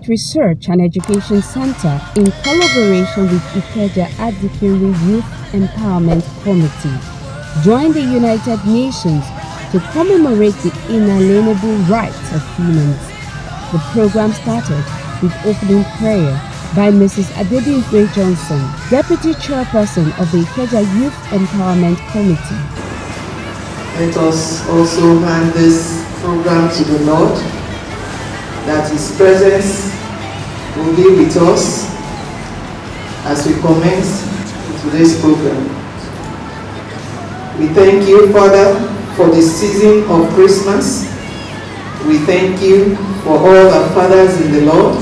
Development Research and Education Center in collaboration with Ikeja Adikiri Youth Empowerment Committee joined the United Nations to commemorate the inalienable rights of humans. The program started with opening prayer by Mrs. Adebimpe Johnson, Deputy Chairperson of the Ikeja Youth Empowerment Committee. Let us also hand this program to the Lord, that His presence will be with us as we commence today's program. We thank you, Father, for the season of Christmas. We thank you for all our fathers in the Lord,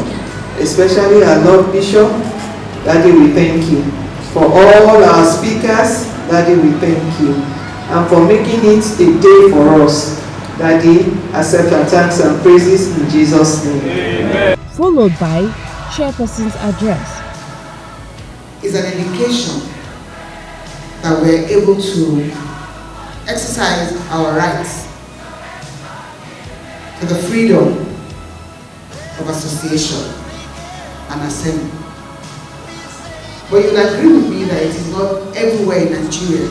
especially our Lord Bishop. Daddy, we thank you. For all our speakers, Daddy, we thank you. And for making it a day for us. Daddy, accept our thanks and praises in Jesus' name. Amen. Followed by Chairperson's address. Is an indication that we're able to exercise our rights to the freedom of association and assembly. But you'll agree with me that it is not everywhere in Nigeria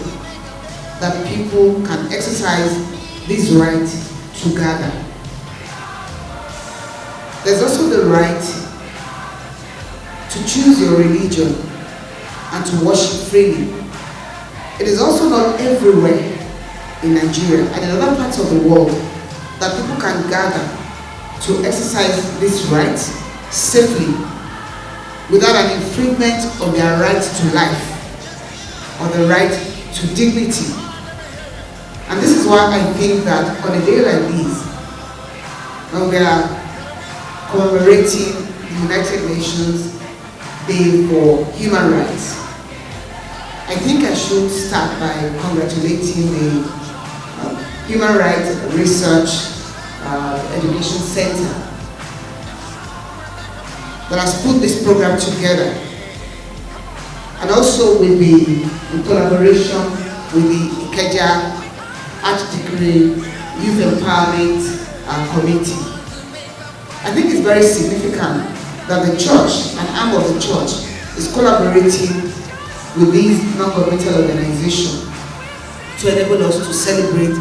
that people can exercise this right to gather. There's also the right to choose your religion and to worship freely. It is also not everywhere in Nigeria and in other parts of the world that people can gather to exercise this right safely without an infringement of their right to life or the right to dignity. And this is why I think that on a day like this, when we are commemorating the United Nations Day for Human Rights, I think I should start by congratulating the Human Rights Research Education Center that has put this program together, and also with in collaboration with the Ikeja Adikiri Youth Empowerment Committee. I think it's very significant that the church, an arm of the church, is collaborating with these non-governmental organizations to enable us to celebrate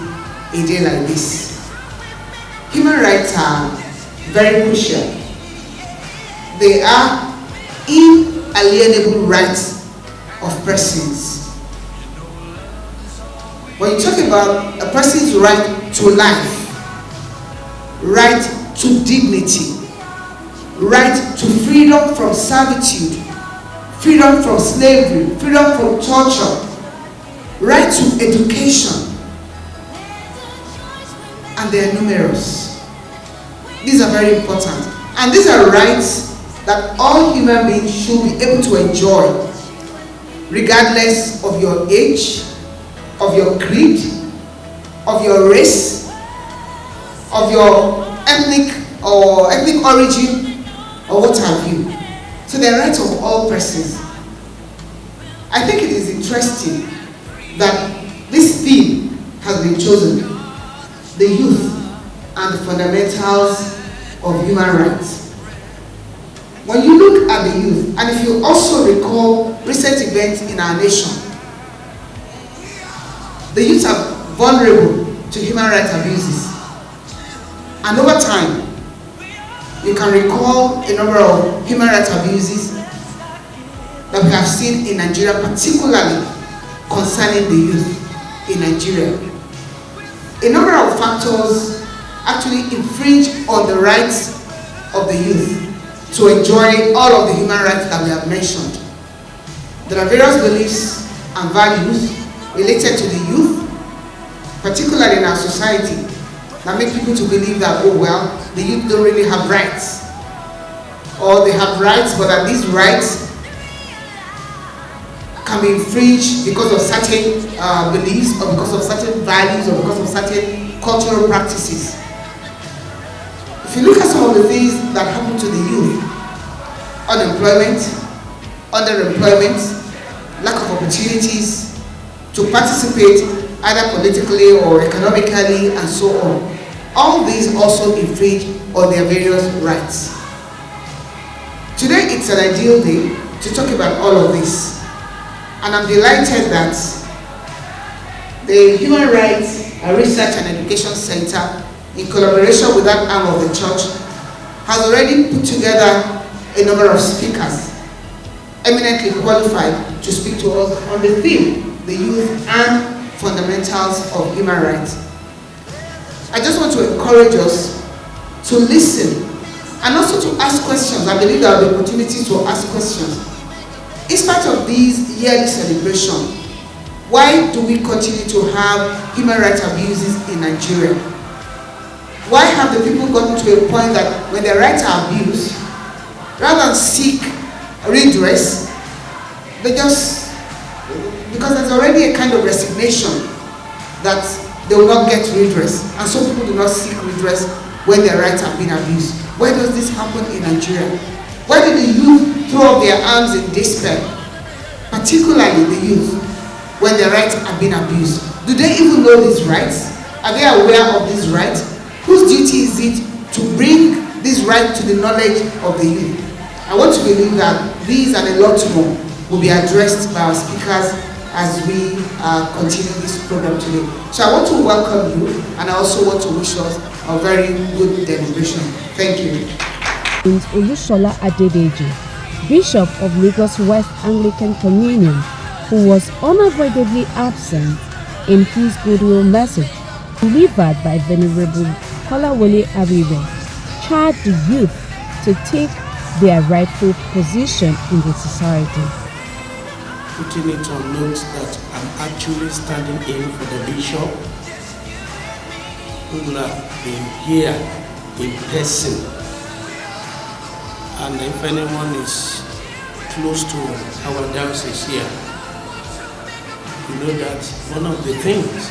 a day like this. Human rights are very crucial. They are inalienable rights of persons. When you talk about a person's right to life, right to dignity, right to freedom from servitude, freedom from slavery, freedom from torture, right to education, and they are numerous. These are very important. And these are rights that all human beings should be able to enjoy, regardless of your age, of your creed, of your race, of your ethnic origin, or what have you. So they are rights of all persons. I think it is interesting that this theme has been chosen, the youth and the fundamentals of human rights. When you look at the youth, and if you also recall recent events in our nation, the youth are vulnerable to human rights abuses. And over time, you can recall a number of human rights abuses that we have seen in Nigeria, particularly concerning the youth in Nigeria. A number of factors actually infringe on the rights of the youth to enjoy all of the human rights that we have mentioned. There are various beliefs and values related to the youth, particularly in our society, that make people to believe that, oh well, the youth don't really have rights. Or they have rights, but that these rights can be infringed because of certain beliefs, or because of certain values, or because of certain cultural practices. If you look at some of the things that happen to the youth, unemployment, underemployment, lack of opportunities to participate either politically or economically and so on, all these also infringe on their various rights. Today it's an ideal day to talk about all of this, and I'm delighted that the Human Rights Research and Education Center, in collaboration with that arm of the church, has already put together a number of speakers eminently qualified to speak to us on the theme, the youth and fundamentals of human rights. I just want to encourage us to listen and also to ask questions. I believe there will be opportunities to ask questions. In spite of these yearly celebrations, why do we continue to have human rights abuses in Nigeria? Why have the people gotten to a point that when their rights are abused, rather than seek redress, they just, because there's already a kind of resignation that they will not get redress, and so people do not seek redress when their rights have been abused. Why does this happen in Nigeria? Why do the youth throw up their arms in despair, particularly the youth, when their rights have been abused? Do they even know these rights? Are they aware of these rights? Whose duty is it to bring this right to the knowledge of the youth? I want to believe that these and a lot more will be addressed by our speakers as we continue this program today. So I want to welcome you, and I also want to wish us a very good deliberation. Thank you. Olusola Adedeji, Bishop of Lagos West Anglican Communion, who was unavoidably absent in his goodwill message delivered by Venerable Kolawole Aribe, charged the youth to take their rightful position in the society. Putting it on note that I'm actually standing in for the bishop, who will have been here in person. And if anyone is close to our diocese here, you know that one of the things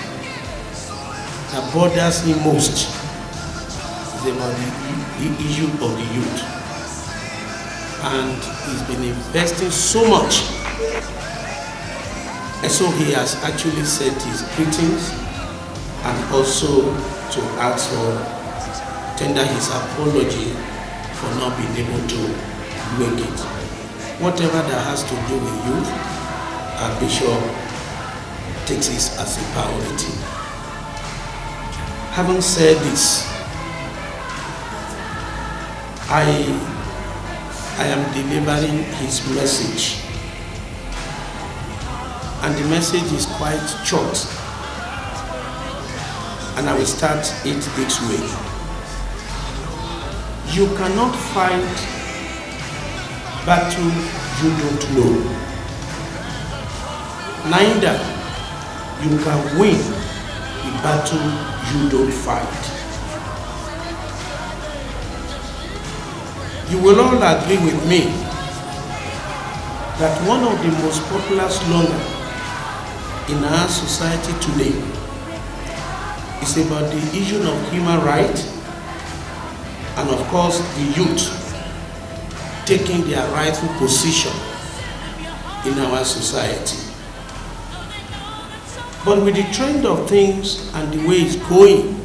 that bothers him most is about the issue of the youth. And he's been investing so much. And so he has actually sent his greetings and also to ask for, tender his apology for not being able to make it. Whatever that has to do with youth, our bishop takes this as a priority. Having said this, I am delivering his message, and the message is quite short, and I will start it this way. You cannot fight battle you don't know. Neither you can win the battle you don't fight. You will all agree with me that one of the most popular slogans in our society today is about the issue of human rights, and of course the youth taking their rightful position in our society. But with the trend of things and the way it's going,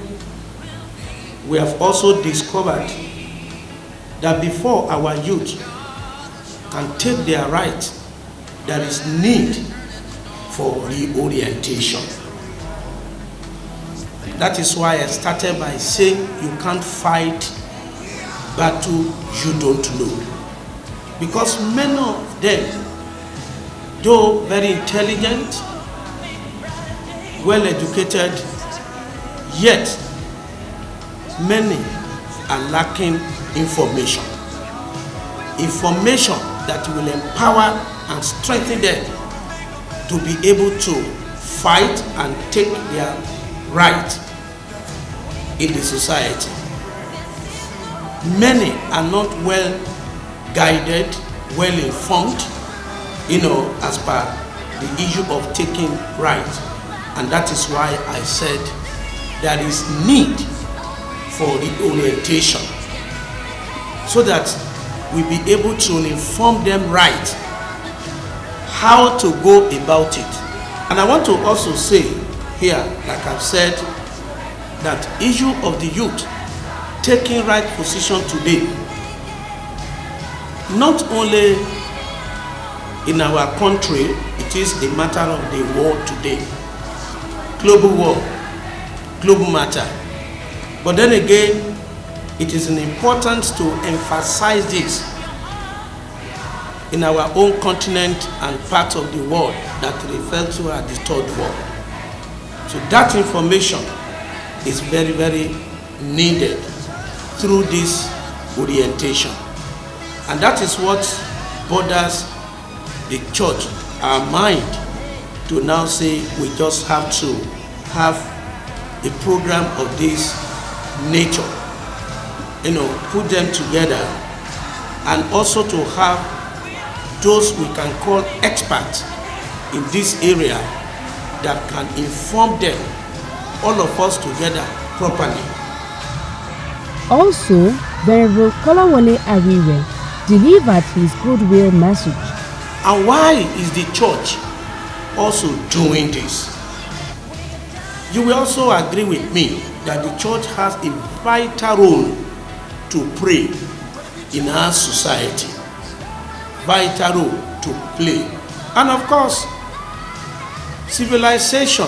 we have also discovered that before our youth can take their right, there is need for reorientation. That is why I started by saying you can't fight battle you don't know. Because many of them, though very intelligent, well educated, yet many are lacking information. Information that will empower and strengthen them to be able to fight and take their right in the society. Many are not well guided, well informed, as per the issue of taking right. And that is why I said there is need for reorientation, so that we be able to inform them right how to go about it. And I want to also say here, like I've said, that issue of the youth taking right position today not only in our country, it is a matter of the world today. Global war, global matter. But then again, it is important to emphasize this in our own continent and part of the world that referred to as the third world. So that information is very, very needed through this orientation. And that is what borders the church, our mind, to now say we just have to have a program of this nature, put them together, and also to have those we can call experts in this area that can inform them, all of us together properly. Also, Venerable Kolawole Ariwe delivered his goodwill message. And why is the church also doing this? You will also agree with me that the church has a vital role to play in our society. Vital role to play. And of course, civilization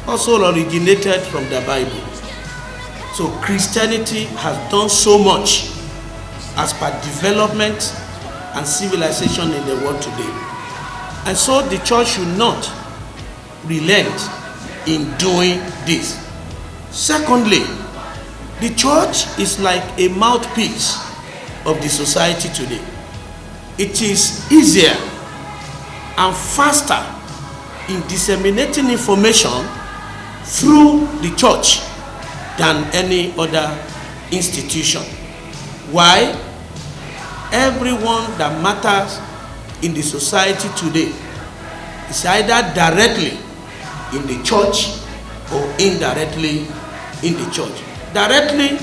also originated from the Bible. So Christianity has done so much as per development and civilization in the world today. And so the church should not relent in doing this. Secondly, the church is like a mouthpiece of the society today. It is easier and faster in disseminating information through the church than any other institution. Why? Everyone that matters in the society today is either directly in the church or indirectly in the church. Directly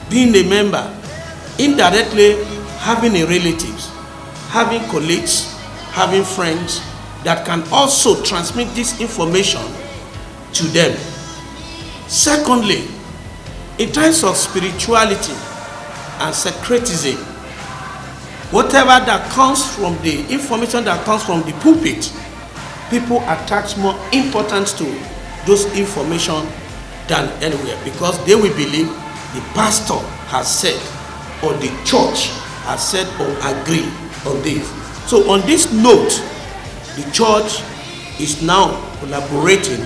being a member, indirectly having a relatives, having colleagues, having friends that can also transmit this information to them. Secondly, in terms of spirituality and secretism, whatever that comes from the information that comes from the pulpit, people attach more importance to those information than anywhere, because they will believe the pastor has said or the church has said or agree on this. So on this note, the church is now collaborating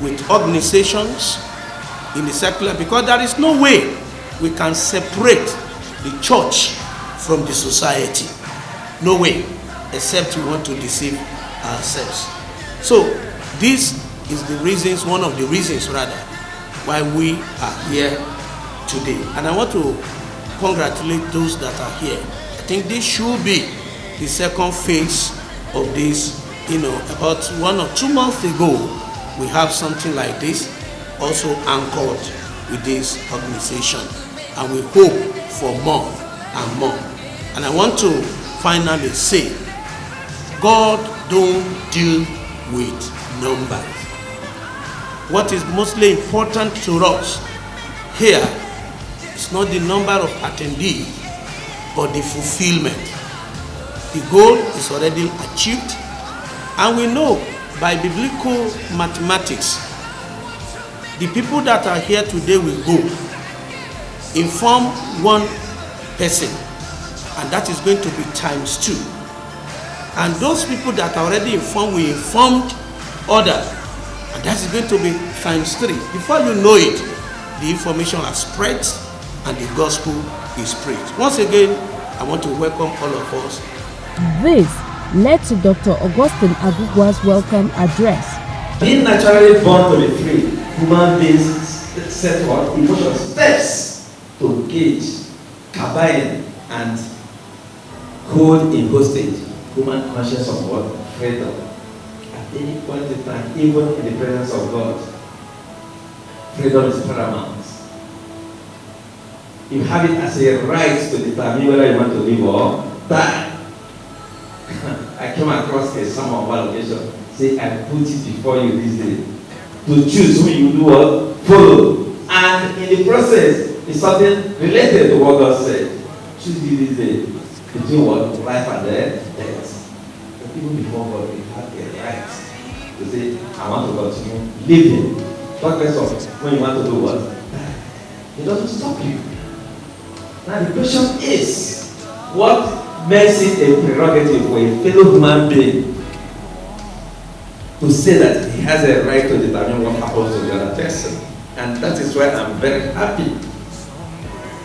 with organizations in the secular, because there is no way we can separate the church from the society. No way, except we want to deceive ourselves. So this is the reasons, one of the reasons rather, why we are here today. And I want to congratulate those that are here. I think this should be the second phase of this. About 1 or 2 months ago, we have something like this also anchored with this organization, and we hope for more and more. And I want to finally say, God don't deal with numbers. What is mostly important to us here is not the number of attendees, but the fulfillment. The goal is already achieved, and we know by biblical mathematics, the people that are here today will go inform one person, and that is going to be ×2. And those people that are already informed will inform others, and that is going to be ×3. Before you know it, the information has spread and the gospel is preached. Once again, I want to welcome all of us. This led to Dr. Augustine Agugwa's welcome address. Being naturally born to be free, human beings set what emotional steps to gauge, combine, and hold in hostage human conscience of what? Freedom. At any point in time, even in the presence of God, freedom is paramount. You have it as a right to determine whether you want to live or die. I came across a sermon on one occasion. Say, I put it before you this day to choose who you do what? Follow. And in the process, it's something related to what God said. Choose you this day between what? Life and death. But even before God, we have a right to say, I want to continue living. What rest of when you want to do what? It doesn't stop you. Now the question is, what makes it a prerogative for a fellow human being to say that he has a right to determine what happens to the other person? And that is why I'm very happy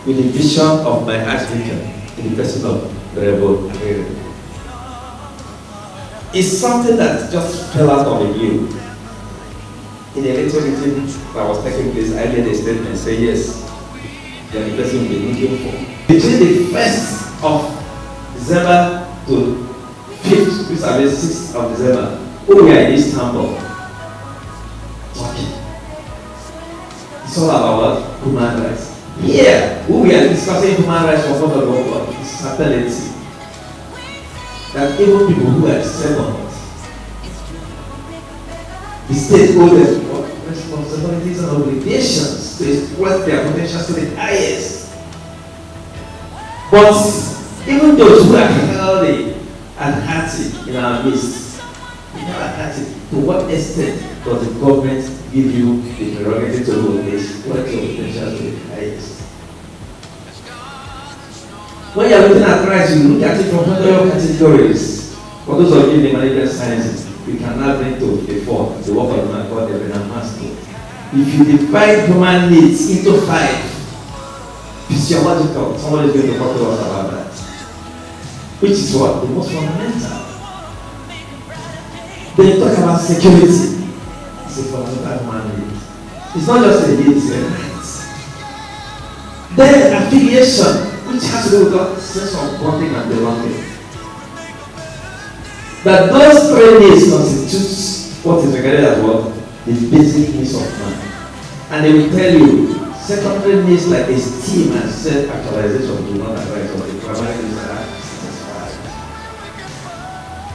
with the vision of my archdeacon in the person of Venerable Agere. It's something that just fell out of the blue. In a little meeting that was taking place, I made a statement, say yes, you are the person we've been looking for. Between the 1st of December to 5th, which is 6th of December, we were in Istanbul talking. It's all about what? Human rights. Here, we were discussing human rights for God of God. It's certainty that even people who are second, the state owes responsibilities and obligations to exploit their potential to the highest. But even those who are healthy and hearty in our midst, to what extent does the government give you the prerogative to exploit your potential to the highest? When you are looking at rights, you look at it from several categories. For those of you in the management sciences, we can now bring to the fore the work of man called the Master. If you divide human needs into 5, physiological, somebody is going to talk to us about that. Which is what? The most fundamental. Then talk about security. It's a fundamental human need. It's not just a need, it's a right. Then affiliation, which has to do with that sense of bonding and belonging. That those 3 needs constitute what is regarded as what? The basic needs of man. And they will tell you, secondary needs like esteem and self-actualization do not arise, or the primary needs are satisfied.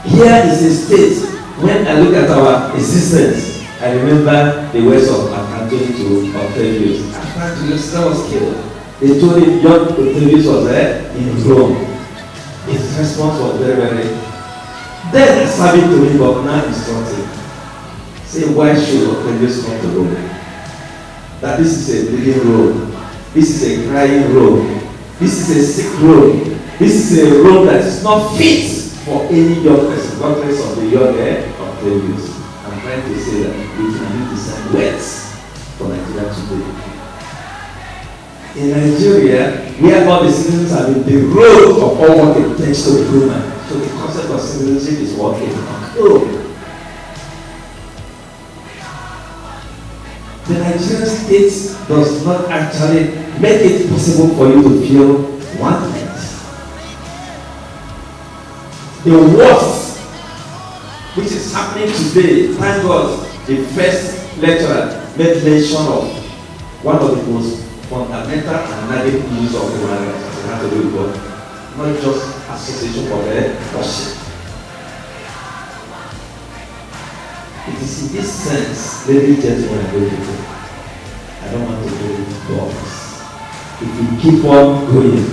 Here is a state, when I look at our existence, I remember the words of Anthony to Octavius. After Julius was killed, they told him young Octavius was there in Rome. His response was very, very. Then serving to him, but now instructing. Say, why should Octavius come to Rome? That this is a bleeding Rome. This is a crying Rome. This is a sick Rome. This is a Rome that is not fit for any young person, regardless of the young Octavius. I'm trying to say that we can use the same words for Nigeria today. In Nigeria, where all the citizens have been the road of all what it takes to be human. So the concept of citizenship is what it is. The Nigerian state does not actually make it possible for you to feel wanted. The worst which is happening today, thank God, the first lecturer made mention of one of the most fundamental and nagging issues of human rights that have to do with God, not just association for the worship. It is in this sense, ladies and gentlemen, and people, I don't want to go into box. If we keep on going,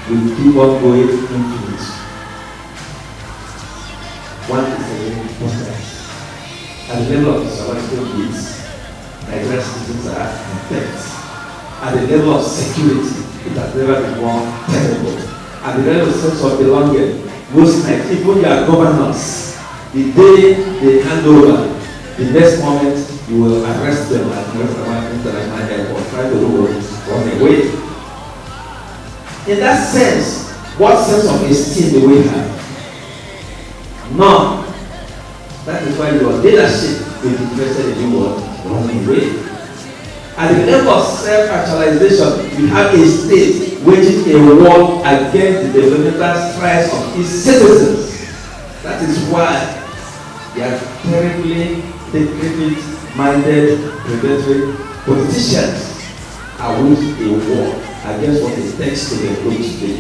we keep on going into it. One is very important. At the level of the survival needs, Nigerian citizens are infected. At the level of security, it has never been more terrible. At the level of sense of belonging, most nights, even your governors, the day they hand over, the next moment you will arrest them at the international airport, try to run away. In that sense, what sense of esteem do we have? None. That is why your leadership will be interested in you running away. At the level of self-actualization, we have a state waging a war against the developmental strides of its citizens. That is why they are terribly decrepit-minded, predatory politicians are waging a war against what it takes to develop today.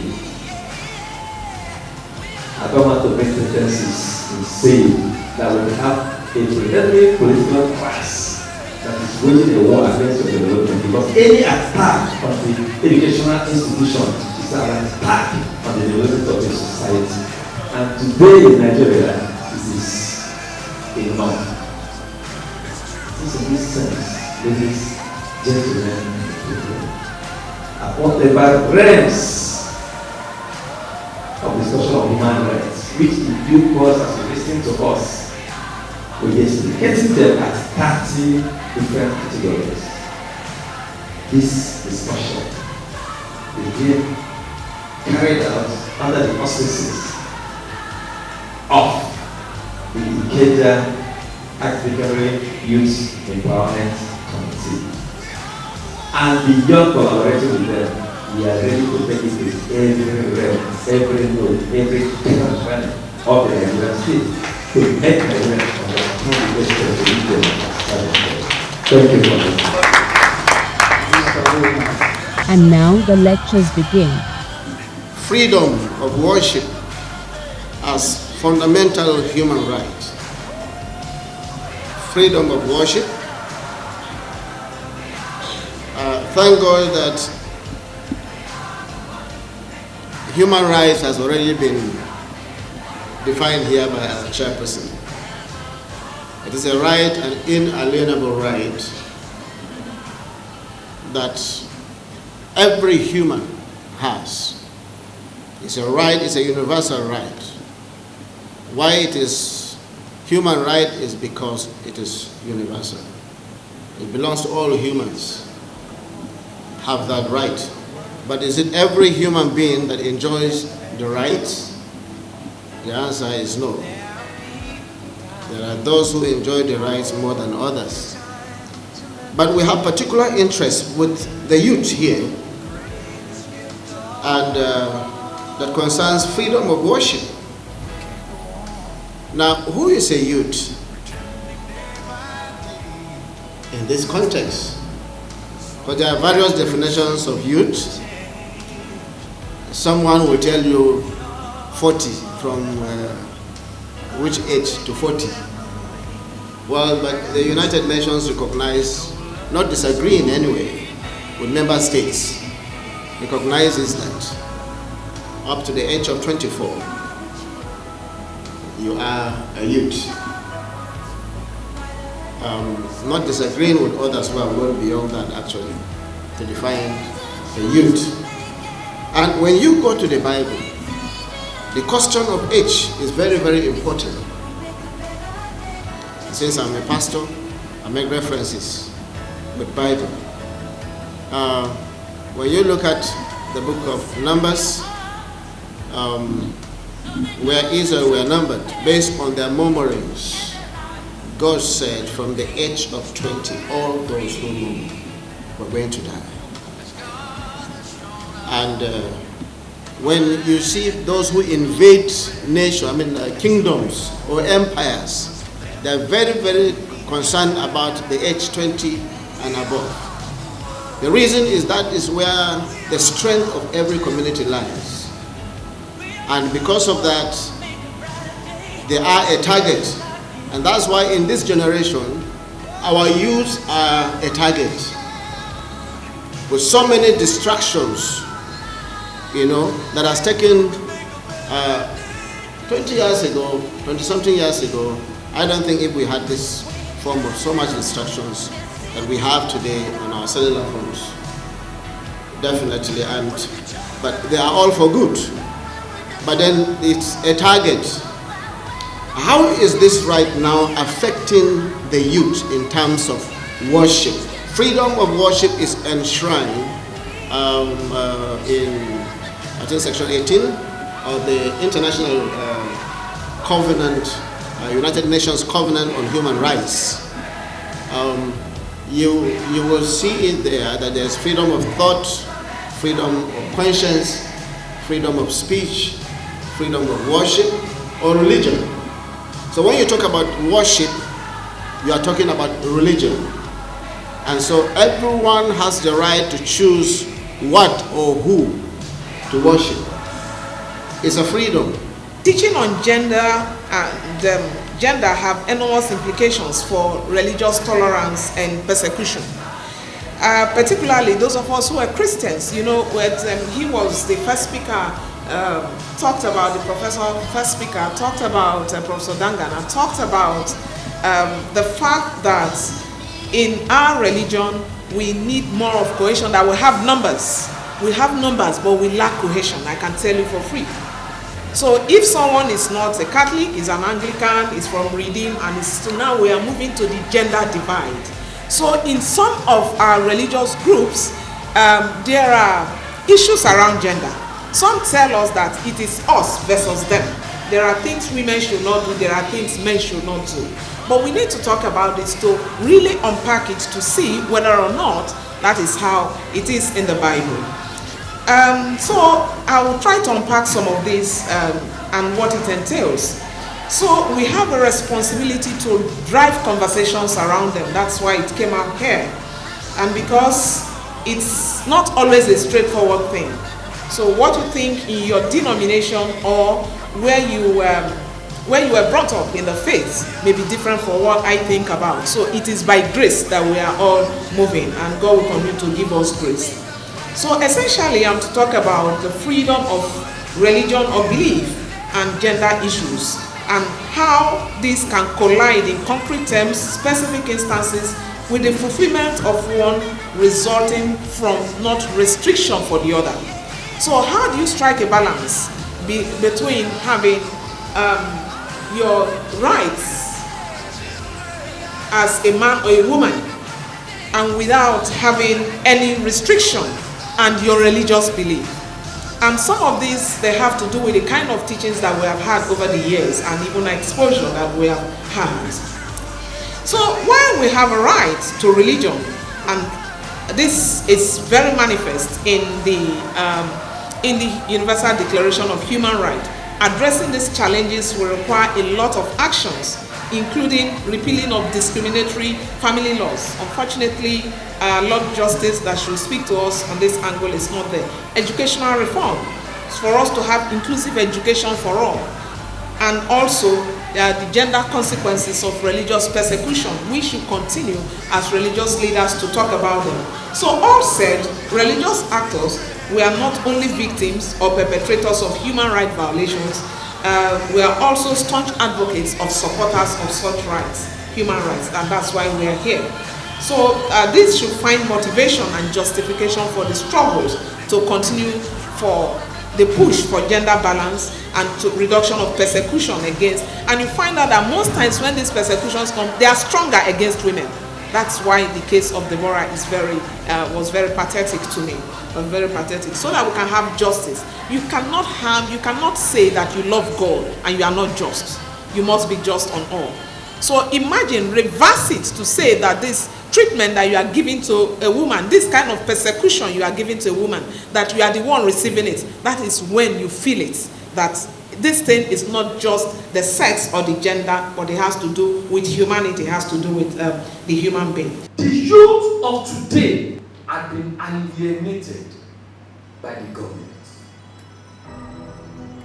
I don't want to make pretenses in saying that we have a predatory political class that is waging a war against the development, because any attack on the educational institution is is an attack on the development of a society. And today in Nigeria, it is a norm. In this sense, ladies, gentlemen, at whatever realms of discussion of human rights, which in due course, as you listen to us, we are getting them at 30 different categories. This discussion is being carried out under the auspices of the Ikeja Academic Youth Empowerment Committee. And beyond collaborating with them, we are ready to take it to every realm, every node, every country of the Nigerian state to make Nigerians understand the best of the region. Thank you for this. And now the lectures begin. Freedom of worship as fundamental human right. Freedom of worship. Thank God that human rights has already been defined here by our chairperson. It is a right, an inalienable right, that every human has. It's a right, it's a universal right. Why it is human right is because it is universal. It belongs to all humans, have that right. But is it every human being that enjoys the rights? The answer is no. There are those who enjoy the rights more than others. But we have particular interest with the youth here, and that concerns freedom of worship. Now, who is a youth in this context? Because there are various definitions of youth. Someone will tell you 40, from which age to 40. Well, but the United Nations recognize, not disagree in any way with member states, recognizes that up to the age of 24, you are a youth. Not disagreeing with others who have gone beyond that actually to define a youth. And when you go to the Bible, the question of age is very, very important. Since I'm a pastor, I make references with Bible. When you look at the book of Numbers, where Israel were numbered, based on their murmurings, God said from the age of 20, all those who murmur were going to die. And when you see those who invade kingdoms or empires, they're very, very concerned about the age 20 and above. The reason is that is where the strength of every community lies. And because of that, they are a target. And that's why in this generation, our youth are a target. With so many distractions, that has taken 20 years ago, 20-something years ago, I don't think if we had this form of so much distractions that we have today on our cellular phones, definitely, but they are all for good. But then it's a target. How is this right now affecting the youth in terms of worship? Freedom of worship is enshrined in, I think, Section 18 of the International Covenant, United Nations Covenant on Human Rights. You will see in there that there's freedom of thought, freedom of conscience, freedom of speech, freedom of worship or religion. So when you talk about worship, you are talking about religion. And so everyone has the right to choose what or who to worship. It's a freedom. Teaching on gender and gender have enormous implications for religious tolerance and persecution. particularly those of us who are Christians. You know, when he was the first speaker, talked about the professor, first speaker, talked about Professor Dangana, talked about the fact that in our religion we need more of cohesion, that we have numbers. We have numbers, but we lack cohesion, I can tell you for free. So if someone is not a Catholic, is an Anglican, is from Redeem, and so now we are moving to the gender divide. So in some of our religious groups, there are issues around gender. Some tell us that it is us versus them. There are things women should not do, there are things men should not do. But we need to talk about this to really unpack it to see whether or not that is how it is in the Bible. So I will try to unpack some of this and what it entails. So we have a responsibility to drive conversations around them. That's why it came out here. And because it's not always a straightforward thing. So what you think in your denomination or where you were brought up in the faith may be different from what I think about. So it is by grace that we are all moving, and God will continue to give us grace. So essentially I'm to talk about the freedom of religion or belief and gender issues, and how these can collide in concrete terms, specific instances, with the fulfillment of one resulting from not restriction for the other. So how do you strike a balance between having your rights as a man or a woman and without having any restriction and your religious belief? And some of these, they have to do with the kind of teachings that we have had over the years and even exposure that we have had. So while we have a right to religion, and this is very manifest in the Universal Declaration of Human Rights, addressing these challenges will require a lot of actions, including repealing of discriminatory family laws. Unfortunately, Lord Justice that should speak to us on this angle is not there. Educational reform, for us to have inclusive education for all. And also the gender consequences of religious persecution. We should continue as religious leaders to talk about them. So all said, religious actors, we are not only victims or perpetrators of human rights violations, we are also staunch advocates of supporters of such rights, human rights, and that's why we are here. So this should find motivation and justification for the struggles to continue for the push for gender balance and to reduction of persecution against. And you find out that most times when these persecutions come, they are stronger against women. That's why the case of Deborah is was very pathetic to me. Was very pathetic. So that we can have justice. You cannot say that you love God and you are not just. You must be just on all. So imagine, reverse it to say that this treatment that you are giving to a woman, this kind of persecution you are giving to a woman, that you are the one receiving it, that is when you feel it, that this thing is not just the sex or the gender, but it has to do with humanity, it has to do with the human being. The youth of today have been alienated by the government.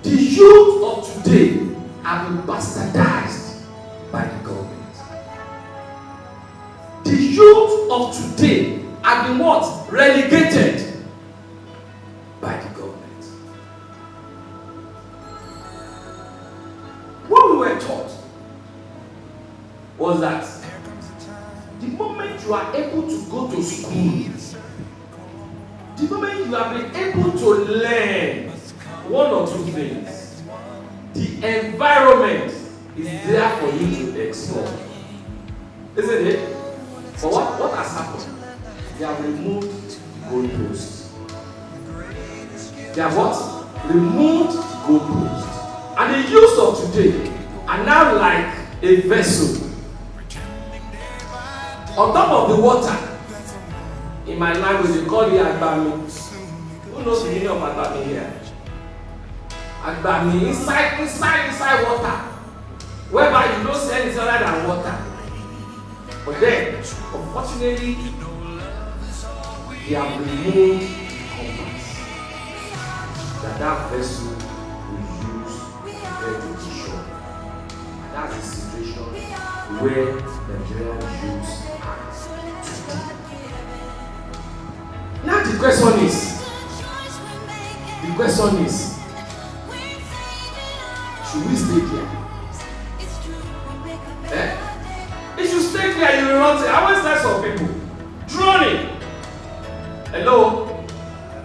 The youth of today have been bastardized by the government. The youth of today have been what? Relegated by the government. What we were taught was that the moment you are able to go to school, the moment you have been able to learn one or two things, the environment is there for you to explore. Isn't it? But what has happened? They have removed goalposts. They have what? Removed goalposts. And the youth of today are now like a vessel on top of the water. In my language, they call it Agbami. Who knows the meaning of Agbami here? Agbami, inside water, whereby you don't see anything other than water. But then, unfortunately, they have removed compass that vessel will use to get to the shore. And that's the situation where Nigerian youths are today. Now the question is, should we stay there? If you stay there, you will not. I always tell some people, drowning. Hello?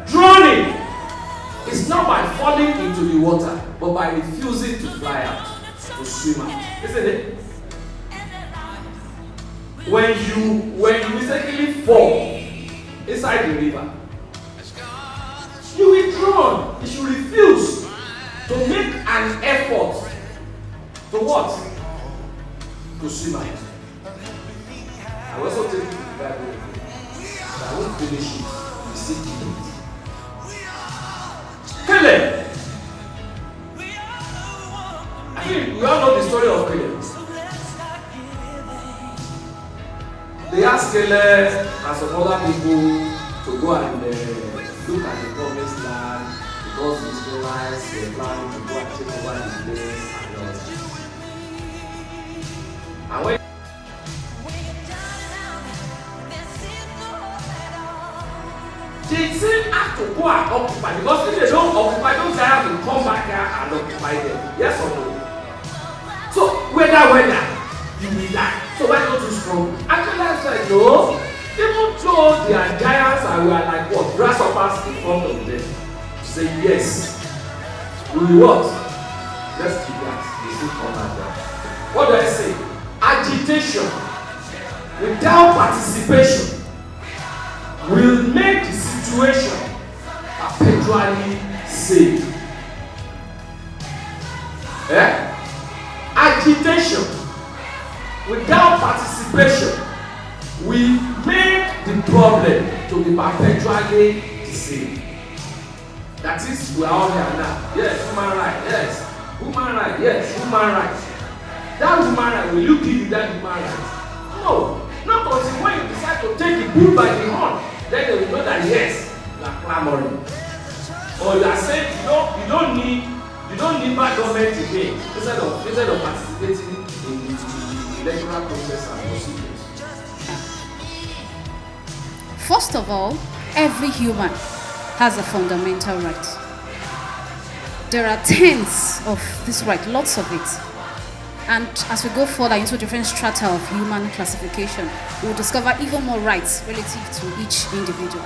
Drowning is not by falling into the water, but by refusing to fly out, to swim out. Isn't it? When you mistakenly fall inside the river, you will drown. You should refuse to make an effort to what? To swim out. I will also take you to the Bible. I won't finish it. You see it. Caleb. I think we all know the story of Caleb. They asked Caleb and some other people to go and look at the promised land because the Israelites were planning to go and take over the place and all. And when they still have to go and occupy, because if they don't occupy, those guys have to come back here and occupy them. Yes or no? So whether you will die. So why not too strong? Actually, I said no. Even though they are giants and we are like what? Grasshoppers in front of them. Say yes. We will what? Let's do that. They still come back down. What do I say? Agitation without participation will make the situation perpetually safe. Agitation without participation will make the problem to be perpetually the same. That is, we are all here now. Yes, human right. Yes, human right. Yes, human right. That human right, will you give you that human right? No, not until when you decide to take the bull by the horn, then they will know that yes, you are clamoring. Or you are saying you don't need bad government again instead of participating in the electoral process and procedures. First of all, every human has a fundamental right. There are tens of this right, lots of it. And as we go further into different strata of human classification, we will discover even more rights relative to each individual.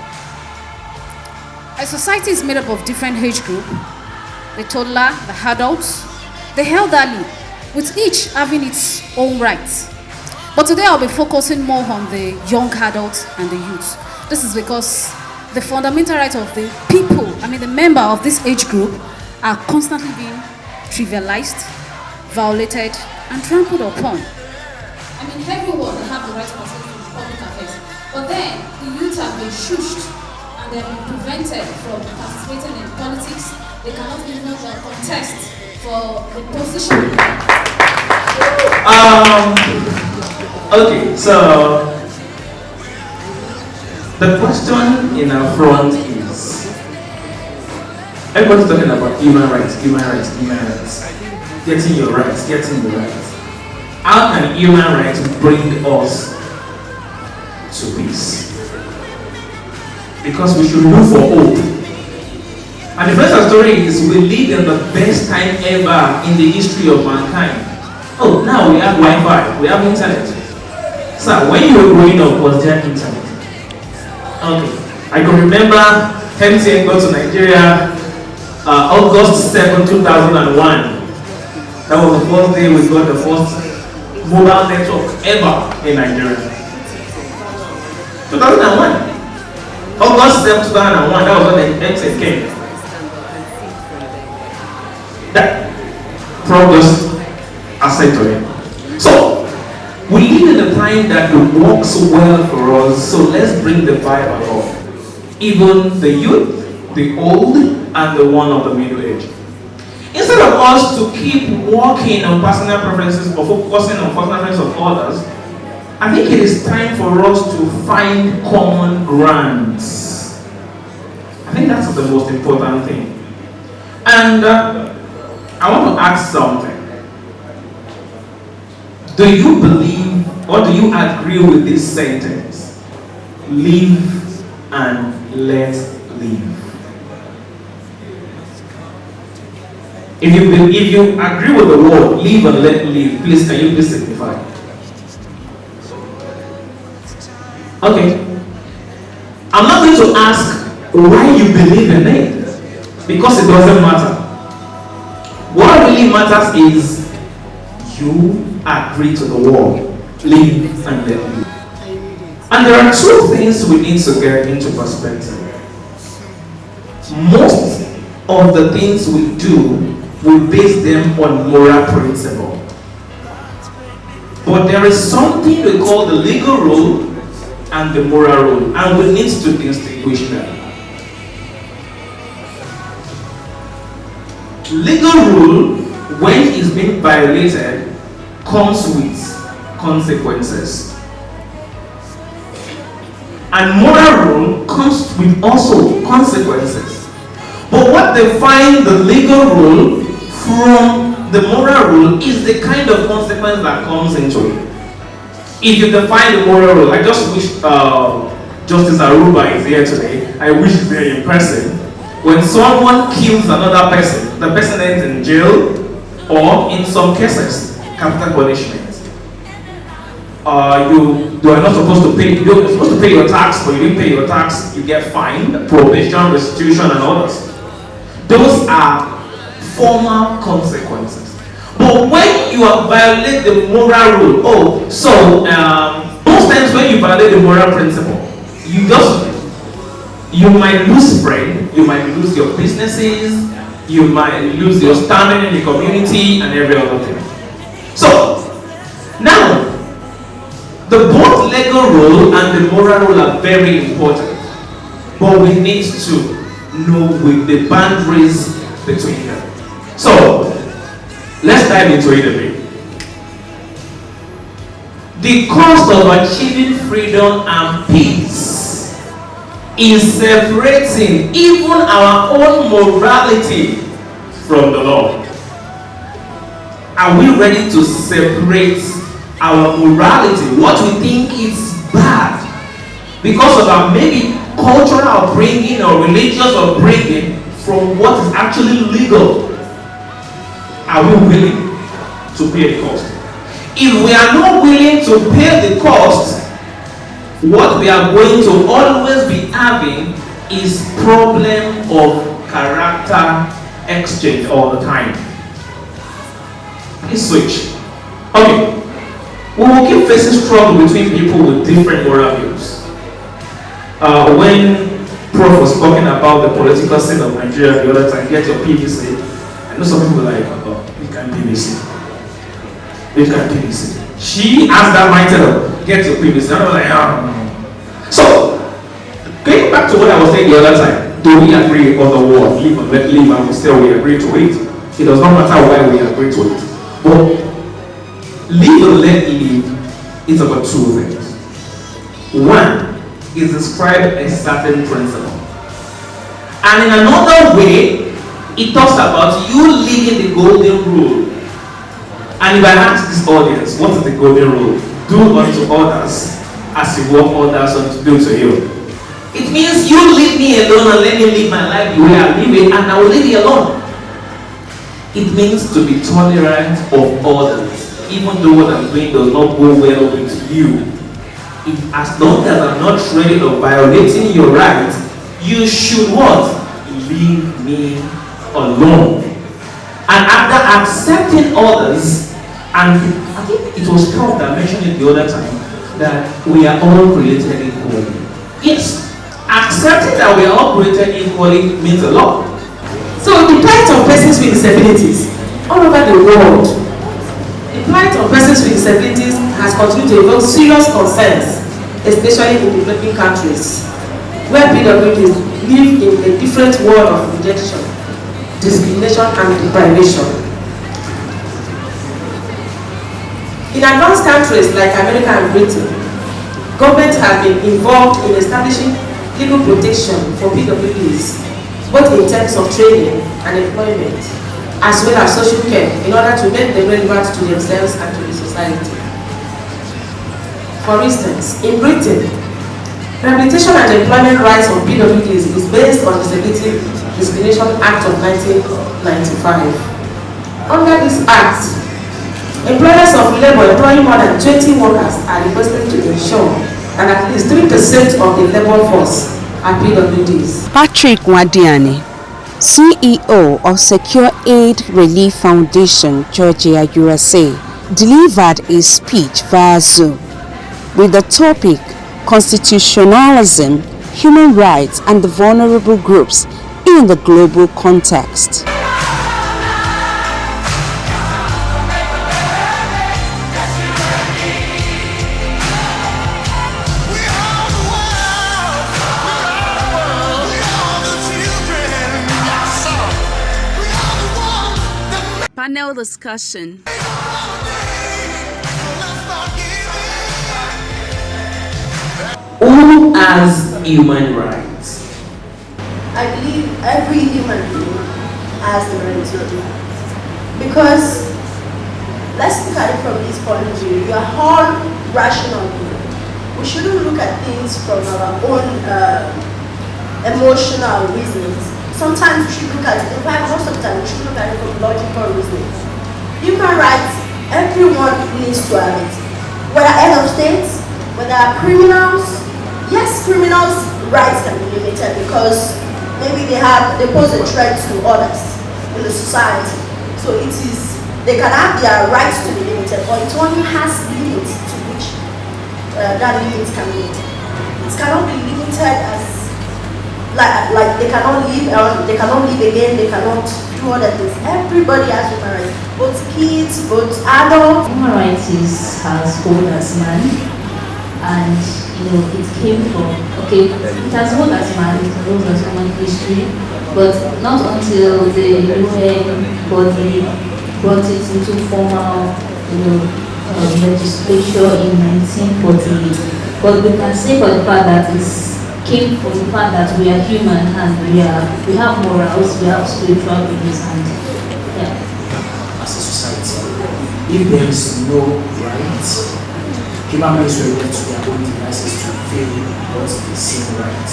A society is made up of different age groups, the toddler, the adults, the elderly, with each having its own rights. But today I'll be focusing more on the young adults and the youth. This is because the fundamental rights of the people, the member of this age group, are constantly being trivialized, violated, and trampled upon. Everyone have the right to participate in public affairs, but then the youth have been shushed and they have been prevented from participating in politics. They cannot even contest for the position. Okay, so the question in our front is, everybody's talking about human rights. Getting your rights. How can human rights bring us to peace? Because we should look for hope. And the first story is we live in the best time ever in the history of mankind. Oh, now we have Wi-Fi, we have internet. So when you were growing up, was there internet? Okay, I can remember MTN got to Nigeria August 7, 2001. That was the first day we got the first mobile network ever in Nigeria. 2001. August 7, 2001, that was when the MTN came. That from just asset to it. So, we live in a time that works well for us, so let's bring the vibe along. Even the youth, the old, and the one of the middle age. Instead of us to keep working on personal preferences or focusing on personal preferences of others, I think it is time for us to find common grounds. I think that's the most important thing. And I want to ask something. Do you believe or do you agree with this sentence? Live and let live. If you agree with the word live and let live, please can you please signify? Okay. I'm not going to ask why you believe in it, because it doesn't matter. What really matters is you agree to the word live and let live. And there are two things we need to get into perspective. Most of the things we do, we base them on moral principle. But there is something we call the legal rule and the moral rule, and we need to distinguish them. Legal rule, when it's being violated, comes with consequences. And moral rule comes with also consequences. But what defines the legal rule from the moral rule is the kind of consequence that comes into it. If you define the moral rule, I just wish Justice Aruba is here today. I wish he's very impressive. When someone kills another person, the person ends in jail or, in some cases, capital punishment. You are not supposed to pay. You're supposed to pay your tax, but you didn't pay your tax. You get fined, probation, restitution, and others. Those are formal consequences. But when you violate the moral rule, most times when you violate the moral principle, you might lose friends, you might lose your businesses, you might lose your standing in the community, and every other thing. So now, the both legal rule and the moral rule are very important, but we need to know with the boundaries between them. So let's dive into it a bit. The cost of achieving freedom and peace is separating even our own morality from the law. Are we ready to separate our morality, what we think is bad, because of our maybe cultural upbringing or religious upbringing, from what is actually legal? Are we willing to pay the cost? If we are not willing to pay the cost, what we are going to always be having is problem of character exchange all the time. Please switch. Okay. We will keep facing struggle between people with different moral views. When Prof was talking about the political scene of Nigeria the other time, get your PVC. I know some people are like, oh, we can't PVC. We can't PVC. She has that mindset of, get your PVC. And I'm like, no. So, going back to what I was saying the other time, do we agree on the word, live and let live, and we still we agree to it? It does not matter why we agree to it. But live and let live is about two things. One is describe a certain principle. And in another way, it talks about you living the golden rule. And if I ask this audience, what is the golden rule? Do unto others as you want others to do to you. It means you leave me alone and let me live my life the way I live it, and I will leave you alone. It means to be tolerant of others, even though what I'm doing does not go well with you. As long as I'm not trading or violating your rights, you should what? Leave me alone. And after accepting others, and I think it was Prof that mentioned it the other time, that we are all created equally. Yes, accepting that we are all created equally means a lot. So the plight of persons with disabilities all over the world, the plight of persons with disabilities has continued to evoke serious concerns, especially in developing countries, where PWDs live in a different world of rejection, discrimination, and deprivation. In advanced countries like America and Britain, governments have been involved in establishing legal protection for PWDs, both in terms of training and employment, as well as social care, in order to make them relevant to themselves and to the society. For instance, in Britain, Rehabilitation and Employment Rights of PWDs is based on the Disability Discrimination Act of 1995. Under this act, employers of labor employing more than 20 workers are requested to ensure that at least 3% of the labor force are PWDs. Patrick Wadiani, CEO of Secure Aid Relief Foundation, Georgia, USA, delivered a speech via Zoom with the topic Constitutionalism, Human Rights and the Vulnerable Groups in the Global Context. Panel discussion. Who has human rights? I believe every human being has the right to live. Because let's look at it from this point of view. You are all rational beings. We shouldn't look at things from our own emotional reasons. Sometimes we should look at it, in fact, most of the time we should look at it from logical reasons. Human rights, everyone needs to have it. Whether head of states, whether criminals, yes, criminals' rights can be limited because maybe they pose a threat to others in the society. So they can have their rights to be limited, but it only has limits to which that limit can be. It cannot be limited as like they cannot live again, they cannot do other things. Everybody has human rights, both kids, both adults. Human rights is as old as man, and it came from, it has old as man, it has old as human history, but not until the UN body brought it into formal legislation in 1948. But we can say for the fact that it came from the fact that we are human and we have morals, we have spiritual beliefs, and as a society, if there is no right, human beings were left to their own devices to fail what they seem right.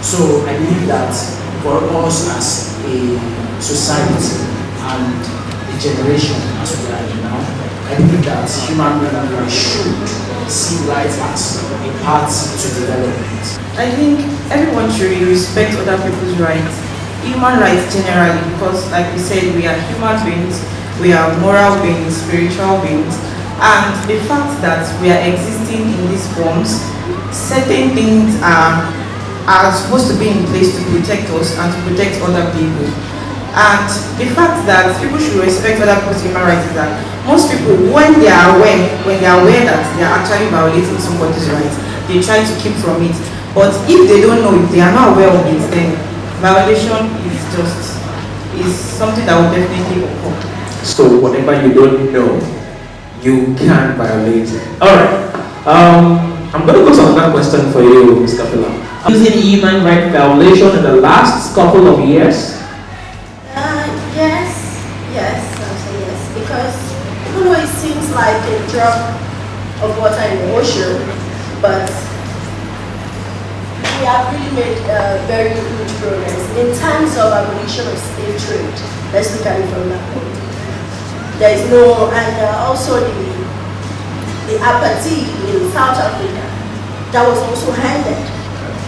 So I believe that for us as a society and a generation as we are now, I believe that human beings should see rights as a part to development. I think everyone should respect other people's rights, human rights generally, because like we said, we are human beings, we are moral beings, spiritual beings, and the fact that we are existing in these forms, certain things are supposed to be in place to protect us and to protect other people. And the fact that people should respect other people's human rights is that most people, when they are aware that they are actually violating somebody's rights, they try to keep from it. But if they don't know, if they are not aware of it, then violation is something that will definitely occur. So whatever you don't know, you can violate it. Alright. I'm going to go to another question for you, Mr. Philip. Using human rights violation in the last couple of years? Yes, I'll say yes. Because even though it seems like a drop of water in the ocean, but we have really made very good progress in terms of abolition of slave trade. Let's look at it from that point. There is no, and also the apartheid in South Africa, that was also ended.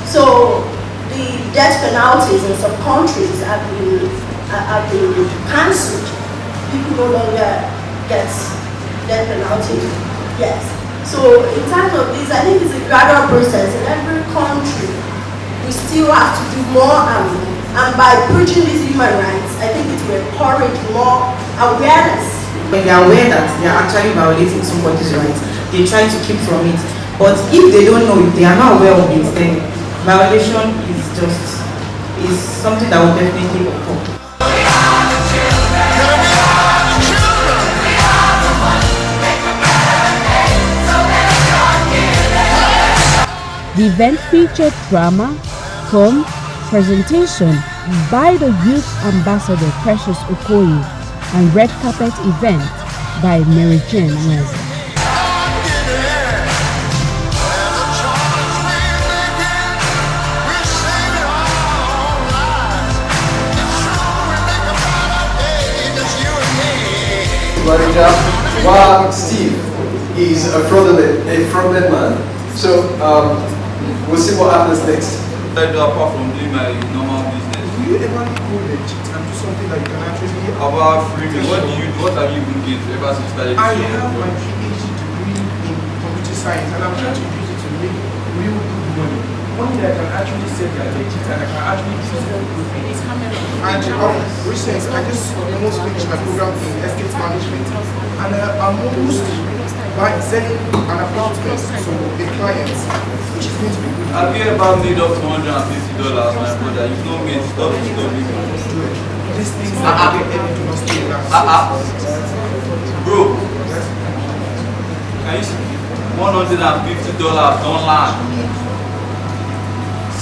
So the death penalties in some countries have been cancelled. People no longer get death penalty. Yes. So in terms of this, I think it's a gradual process in every country. We still have to do more and more. And by preaching these human rights, I think it will encourage more awareness. When they are aware that they are actually violating somebody's rights, they try to keep from it. But if they don't know, if they are not aware of it, then violation is something that will definitely occur. The event featured drama, film, presentation by the Youth Ambassador Precious Okoye, and red carpet event by Mary Jane Wesley. Abuja, while Steve is a fraudulent man. So we'll see what happens next. Apart from doing my normal business, do you ever go legit and do something that you can actually about freedom? What have you been getting ever since started? I have my PhD degree in computer science, and I'm trying to use it to make real good money. Money that I can actually say they are legit and I can actually use it with it. And recently, I just almost finished my program in estate management, and I'm almost selling an apartment to a client, which is going to be good. Have you ever made up $250, my brother? You know me, stop me. These things that I get any do not stay Bro, can you see $150 don't land?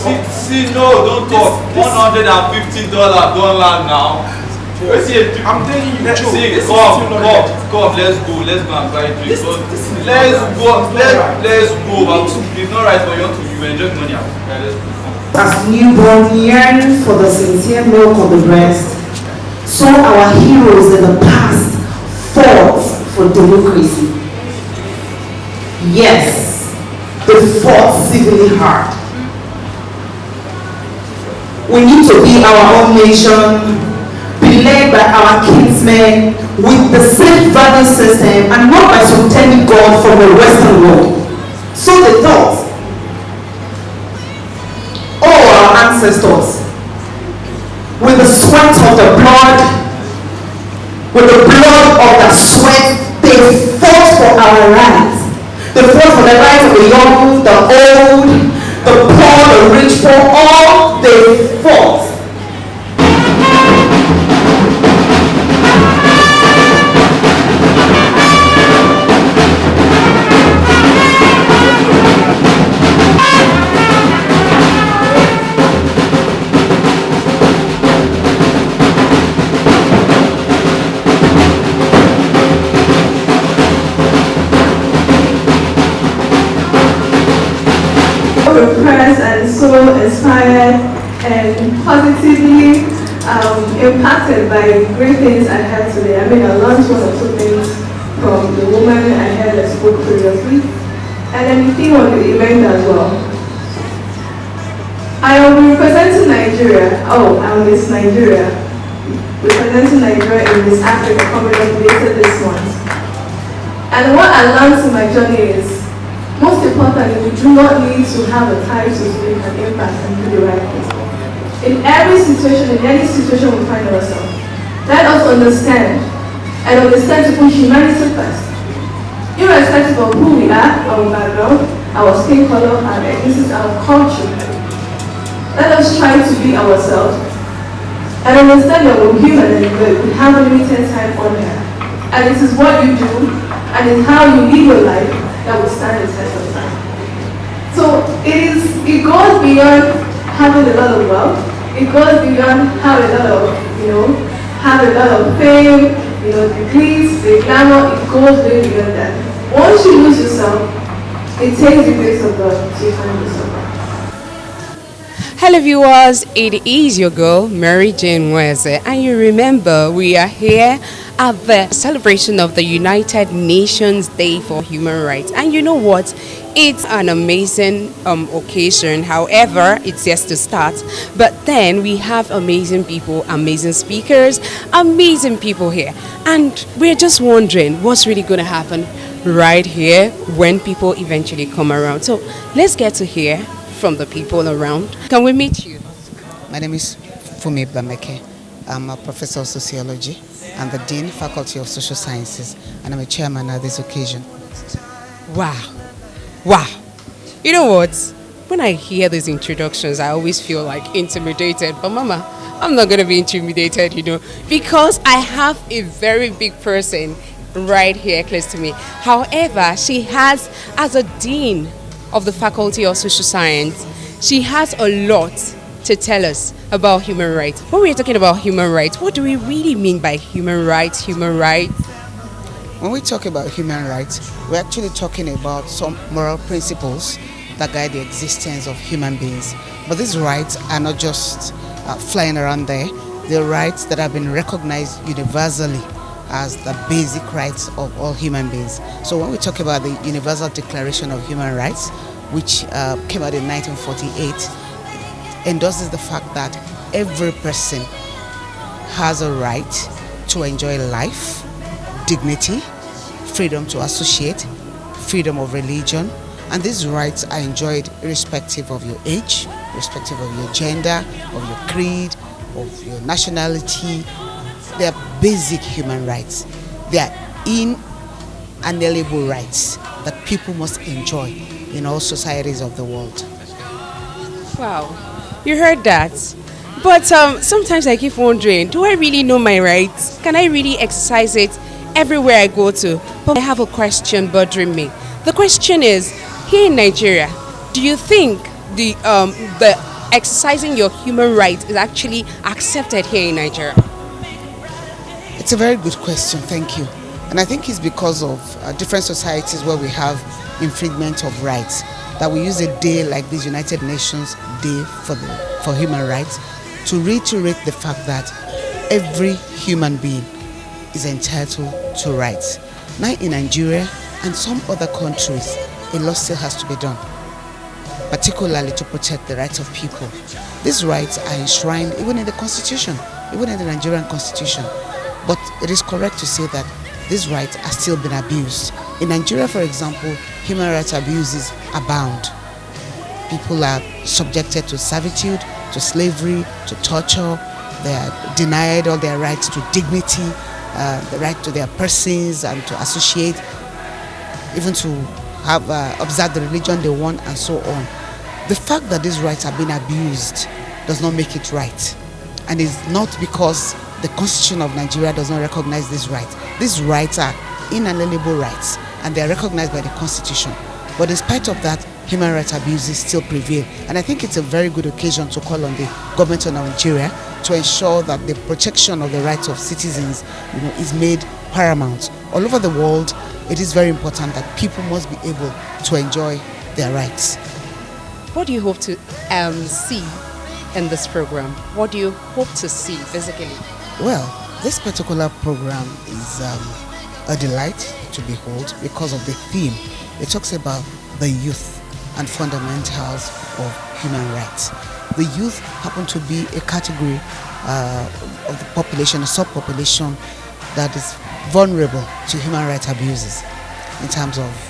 See, no, don't talk. $150 don't land now. I'm telling you, Joe. See, come, let's go and buy drinks. Let's go. It's not right for you to enjoy money. Let's go. As newborn yearn for the sincere milk of the breast, so our heroes in the past fought for democracy. Yes, they fought civilly hard. We need to be our own nation, be led by our kinsmen with the same value system and not by some demigod from the Western world. So they thought. All our ancestors, with the sweat of the blood, with the blood of the sweat, they fought for our rights. They fought for the rights of the young, the old, the poor, the rich, for all they fought. Impressed and so inspired and positively impacted by great things I heard today. I mean, I learned one or two things from the woman I heard that spoke previously, and then the theme of the event as well. I will be representing Nigeria. I'm Miss Nigeria, representing Nigeria in Miss Africa coming up later this month. And what I learned in my journey is, most importantly, we do not need to have a title to make an impact and do the right thing. In every situation, in any situation we find ourselves, let us understand and understand to put humanity first. Irrespective of who we are, our background, our skin color, our ethnicity, our culture. Let us try to be ourselves and understand that we're human and we have a limited time on earth. And this is what you do, and it's how you live your life that will stand the test of time. So it goes beyond having a lot of wealth. It goes beyond having a lot of, having a lot of fame, degrees, the glamour. It goes way beyond that. Once you lose yourself, it takes the grace of God to find yourself. Hello viewers, it is your girl Mary Jane Weze, and you remember we are here at the celebration of the United Nations Day for Human Rights. And you know what? It's an amazing occasion. However, it's just to start. But then we have amazing people, amazing speakers, amazing people here. And we're just wondering what's really going to happen right here when people eventually come around. So let's get to hear from the people around. Can we meet you? My name is Fumi Bameke. I'm a professor of sociology and the Dean, Faculty of Social Sciences, and I'm a chairman at this occasion. Wow. You know what? When I hear these introductions, I always feel like intimidated. But Mama, I'm not going to be intimidated, because I have a very big person right here close to me. However, she has, as a Dean of the Faculty of Social Science, she has a lot to tell us about human rights. When we're talking about human rights, what do we really mean by human rights? When we talk about human rights, we're actually talking about some moral principles that guide the existence of human beings. But these rights are not just flying around there. They're rights that have been recognized universally as the basic rights of all human beings. So when we talk about the Universal Declaration of Human Rights, which came out in 1948, endorses the fact that every person has a right to enjoy life, dignity, freedom to associate, freedom of religion, and these rights are enjoyed irrespective of your age, irrespective of your gender, of your creed, of your nationality. They are basic human rights. They are inalienable rights that people must enjoy in all societies of the world. Wow, you heard that. But sometimes I keep wondering, do I really know my rights? Can I really exercise it everywhere I go to? But I have a question bothering me. The question is, here in Nigeria, do you think the exercising your human rights is actually accepted here in Nigeria? It's a very good question, thank you. And I think it's because of different societies where we have infringement of rights that we use a day like this United Nations Day for Human Rights to reiterate the fact that every human being is entitled to rights. Now in Nigeria and some other countries, a lot still has to be done, particularly to protect the rights of people. These rights are enshrined even in the Constitution, even in the Nigerian Constitution. But it is correct to say that these rights are still being abused. In Nigeria, for example, human rights abuses abound. People are subjected to servitude, to slavery, to torture. They are denied all their rights to dignity, the right to their persons and to associate, even to have observed the religion they want and so on. The fact that these rights are being abused does not make it right. And it's not because the Constitution of Nigeria does not recognize these rights. These rights are inalienable rights and they are recognized by the Constitution. But in spite of that, human rights abuses still prevail. And I think it's a very good occasion to call on the government of Nigeria to ensure that the protection of the rights of citizens, is made paramount. All over the world, it is very important that people must be able to enjoy their rights. What do you hope to see in this program? What do you hope to see physically? Well, this particular program is a delight to behold because of the theme. It talks about the youth and fundamentals of human rights. The youth happen to be a category of the population, a subpopulation that is vulnerable to human rights abuses in terms of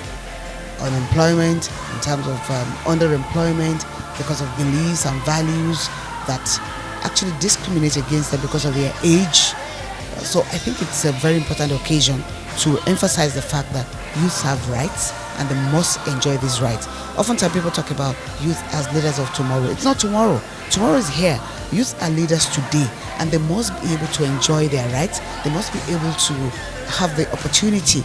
unemployment, in terms of underemployment, because of beliefs and values that actually discriminate against them because of their age. So I think it's a very important occasion to emphasize the fact that youth have rights and they must enjoy these rights. Oftentimes people talk about youth as leaders of tomorrow. It's not tomorrow. Tomorrow is here. Youth are leaders today and they must be able to enjoy their rights. They must be able to have the opportunity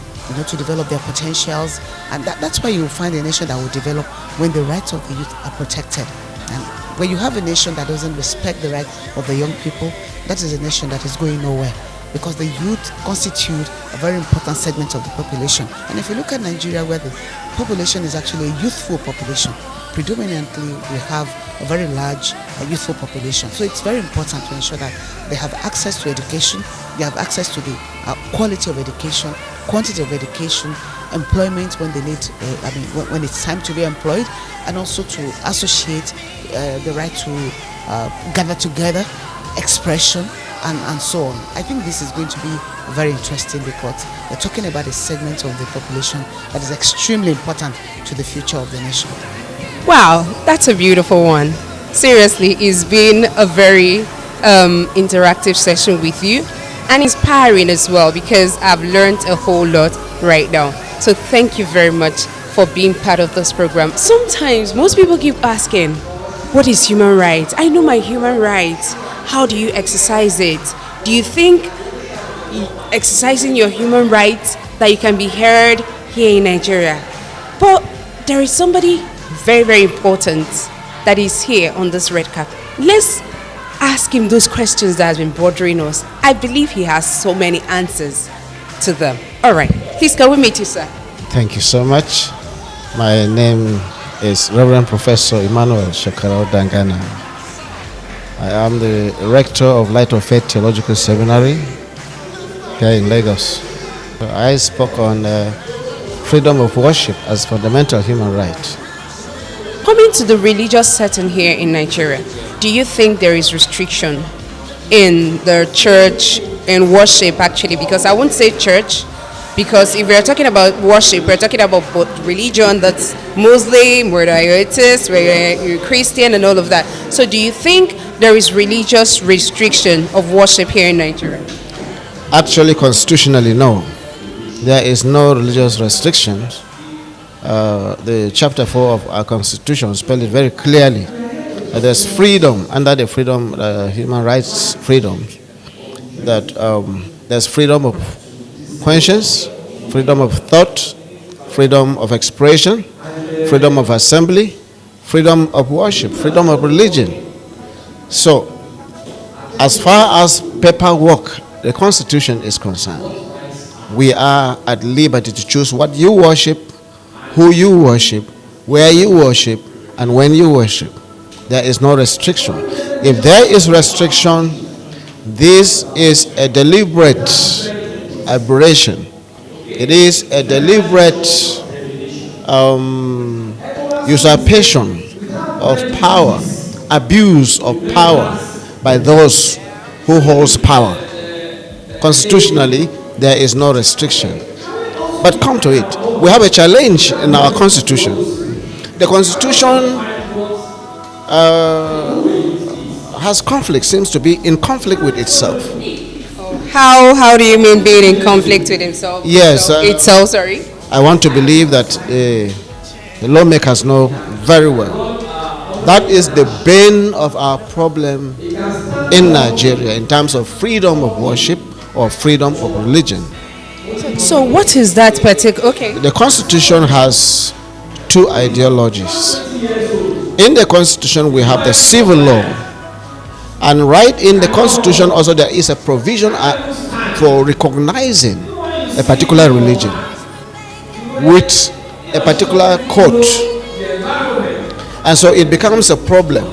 to develop their potentials, and that's why you will find a nation that will develop when the rights of the youth are protected. And when you have a nation that doesn't respect the rights of the young people, that is a nation that is going nowhere, because the youth constitute a very important segment of the population. And if you look at Nigeria, where the population is actually a youthful population, predominantly we have a very large youthful population. So it's very important to ensure that they have access to education, they have access to the quality of education, quantity of education, employment when they need, when it's time to be employed, and also to associate, the right to gather together, expression, and so on. I think this is going to be very interesting because we're talking about a segment of the population that is extremely important to the future of the nation. Wow, that's a beautiful one. Seriously, it's been a very interactive session with you and inspiring as well, because I've learned a whole lot right now. So thank you very much for being part of this program. Sometimes most people keep asking, what is human rights? I know my human rights. How do you exercise it? Do you think exercising your human rights that you can be heard here in Nigeria? But there is somebody very, very important that is here on this red carpet. Let's ask him those questions that have been bothering us. I believe he has so many answers to them. All right, please can we meet you, sir? Thank you so much. My name is Reverend Professor Emmanuel Shekarau Dangana. I am the rector of Light of Faith Theological Seminary, here in Lagos. I spoke on freedom of worship as fundamental human right. Coming to the religious setting here in Nigeria, do you think there is restriction in the church and worship actually? Because I won't say church, because if we're talking about worship, we're talking about both religion, that's Muslim, whether you're atheist, whether you're Christian and all of that. So do you think there is religious restriction of worship here in Nigeria? Actually, constitutionally, no. There is no religious restrictions. The chapter 4 of our constitution spells it very clearly. There's freedom under the freedom, human rights freedom. That there's freedom of conscience, freedom of thought, freedom of expression, freedom of assembly, freedom of worship, freedom of religion. So, as far as paperwork, the Constitution is concerned, we are at liberty to choose what you worship, who you worship, where you worship, and when you worship. There is no restriction. If there is restriction, this is a deliberate aberration. It is a deliberate usurpation of power, abuse of power by those who hold power. Constitutionally, there is no restriction. But come to it, we have a challenge in our constitution. The constitution has conflict, seems to be in conflict with itself. How do you mean being in conflict with himself? Yes. Itself, sorry. I want to believe that the lawmakers know very well. That is the bane of our problem in Nigeria in terms of freedom of worship or freedom of religion. So what is that particular? Okay. The Constitution has two ideologies. In the Constitution, we have the civil law. And right in the Constitution also there is a provision for recognizing a particular religion with a particular court. And so it becomes a problem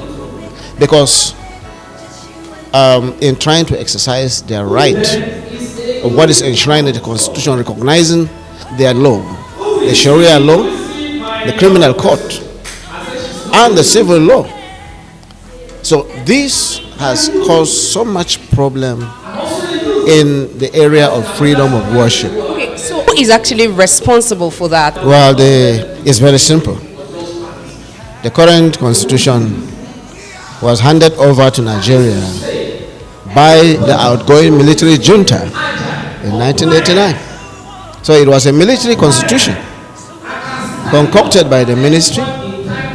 because in trying to exercise their right of what is enshrined in the Constitution, recognizing their law, the Sharia law, the criminal court, and the civil law. So this has caused so much problem in the area of freedom of worship. Okay, so who is actually responsible for that? Well, it's very simple. The current constitution was handed over to Nigeria by the outgoing military junta in 1989. So it was a military constitution concocted by the ministry,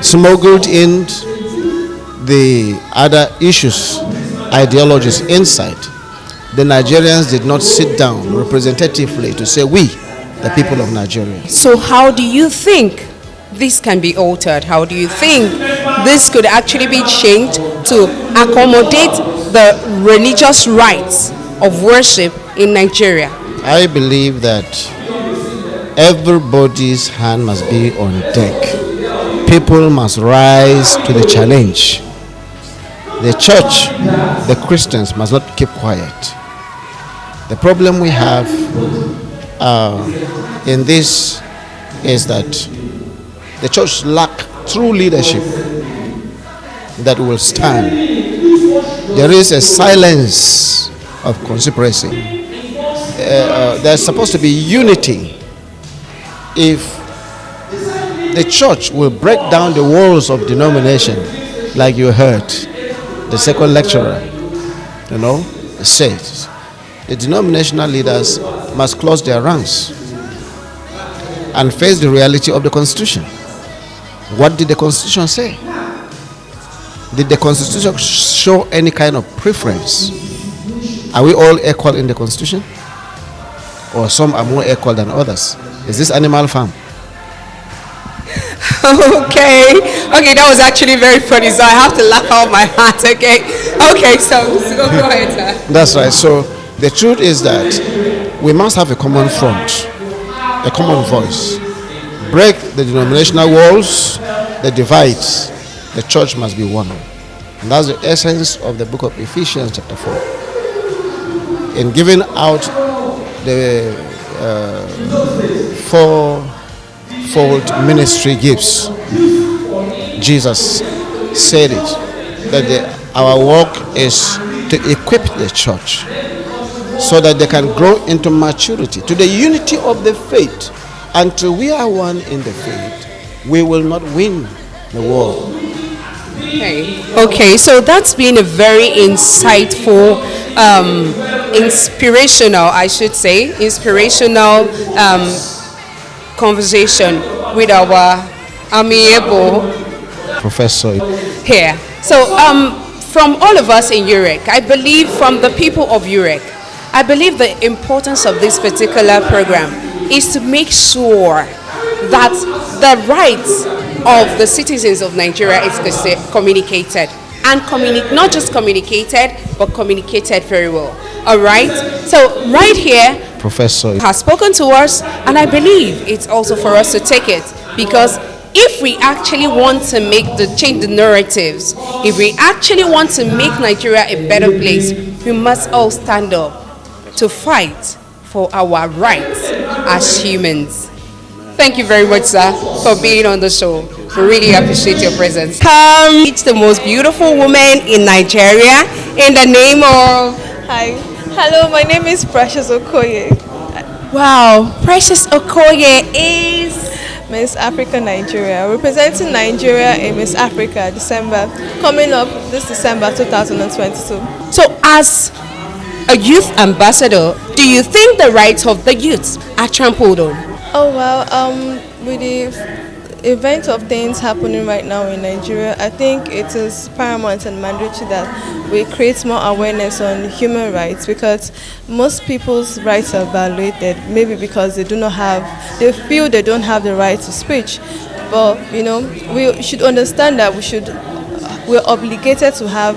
smuggled in the other issues, ideologies inside. The Nigerians did not sit down representatively to say we, the people of Nigeria. So how do you think this can be altered? How do you think this could actually be changed to accommodate the religious rights of worship in Nigeria? I believe that everybody's hand must be on deck. People must rise to the challenge. The church, the Christians must not keep quiet. The problem we have in this is that the church lacks true leadership that will stand. There is a silence of conspiracy. There's supposed to be unity. If the church will break down the walls of denomination, like you heard the second lecturer, said, the denominational leaders must close their ranks and face the reality of the Constitution. What did the Constitution say? Did the Constitution show any kind of preference? Are we all equal in the Constitution? Or some are more equal than others? Is this Animal Farm? Okay, that was actually very funny, so I have to laugh out my heart, okay, so go ahead, sir. That's right. So the truth is that we must have a common front, a common voice. Break the denominational walls, the divides. The church must be one. And that's the essence of the book of Ephesians chapter 4. In giving out the fourfold ministry gifts. Jesus said it, that our work is to equip the church so that they can grow into maturity, to the unity of the faith. Until we are one in the faith, we will not win the war. Okay, so that's been a very insightful, inspirational, I should say, conversation with our amiable professor here. So, from all of us in HURREC, I believe from the people of HURREC, I believe the importance of this particular program is to make sure that the rights of the citizens of Nigeria is communicated, and not just communicated, but communicated very well. All right. So right here, Professor has spoken to us, and I believe it's also for us to take it, because if we actually want to change the narratives, if we actually want to make Nigeria a better place, we must all stand up to fight for our rights as humans. Thank you very much, sir, for being on the show. We really appreciate your presence. Come meet the most beautiful woman in Nigeria in the name of... Hi. Hello, my name is Precious Okoye. Wow, Precious Okoye is... Miss Africa Nigeria, representing Nigeria in Miss Africa, coming up this December 2022. So as a youth ambassador, do you think the rights of the youth are trampled on? Oh well, with the event of things happening right now in Nigeria, I think it is paramount and mandatory that we create more awareness on human rights, because most people's rights are violated, maybe because they feel they don't have the right to speech. But we should understand that we're obligated to have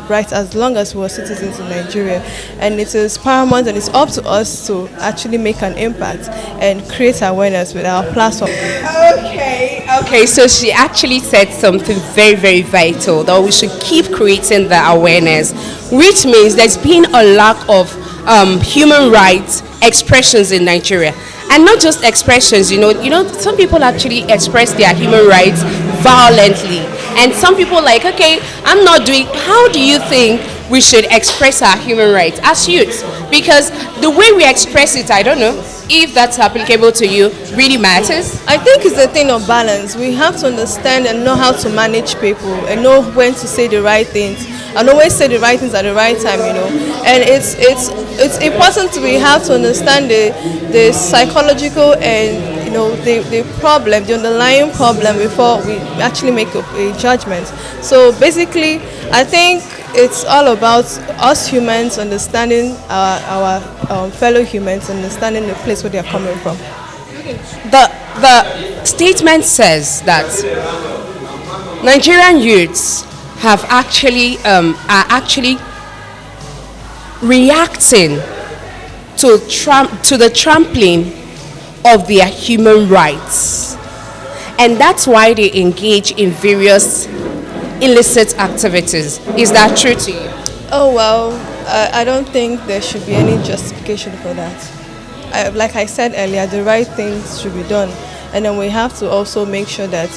rights as long as we're citizens in Nigeria, and it is paramount and it's up to us to actually make an impact and create awareness with our platform. Okay, so she actually said something very, very vital, that we should keep creating the awareness, which means there's been a lack of human rights expressions in Nigeria. And not just expressions, some people actually express their human rights violently. And some people like, okay, I'm not doing, how do you think we should express our human rights as youths? Because the way we express it, I don't know if that's applicable to you, really matters. I think it's a thing of balance. We have to understand and know how to manage people and know when to say the right things and always say the right things at the right time, And it's important we have to understand the psychological and the problem, the underlying problem before we actually make a judgment. So basically, I think it's all about us humans understanding our fellow humans, understanding the place where they are coming from. The statement says that Nigerian youths are actually reacting to the trampling of their human rights, and that's why they engage in various illicit activities. Is that true to you? Oh well, I don't think there should be any justification for that. Like I said earlier, the right things should be done, and then we have to also make sure that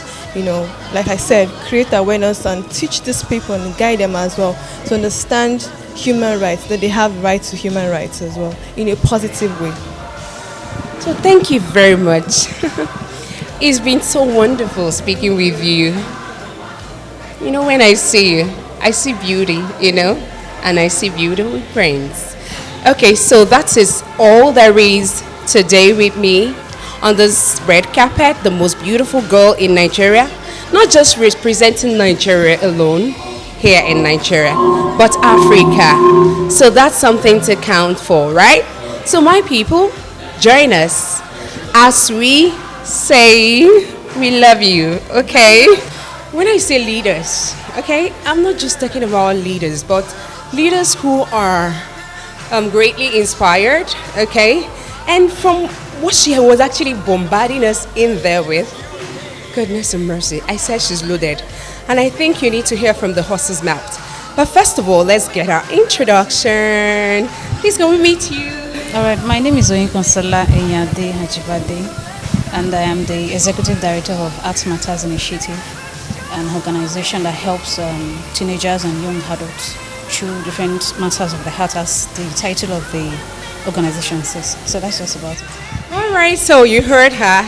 like I said, create awareness and teach these people and guide them as well to understand human rights, that they have rights to human rights as well in a positive way. So thank you very much. It's been so wonderful speaking with you. When I see you, I see beauty, and I see beautiful friends. Okay, so that is all there is today with me on this red carpet, the most beautiful girl in Nigeria, not just representing Nigeria alone here in Nigeria, but Africa. So that's something to count for, right? So my people, join us as we say we love you, okay? When I say leaders, okay, I'm not just talking about leaders, but leaders who are greatly inspired, okay? And from what she was actually bombarding us in there with, goodness and mercy, I said she's loaded. And I think you need to hear from the horse's mouth. But first of all, let's get our introduction. Please, can we meet you? All right, my name is Oyinkansola Enyade Hajibade, and I am the Executive Director of Arts Matters Initiative, an organization that helps teenagers and young adults through different matters of the heart, as the title of the organization says. So that's just about it. All right, so you heard her.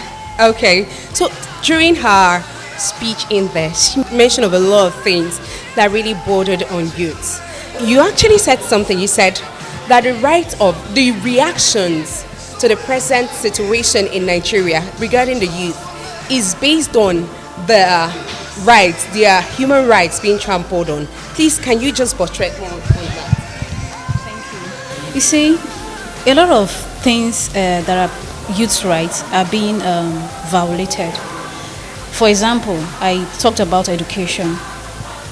Okay, so during her speech in there, she mentioned of a lot of things that really bordered on youth. You actually said something. You said that the reactions to the present situation in Nigeria regarding the youth is based on the rights, their human rights being trampled on. Please, can you just portray more on that? You see, a lot of things that are youth rights are being violated. For example, I talked about education.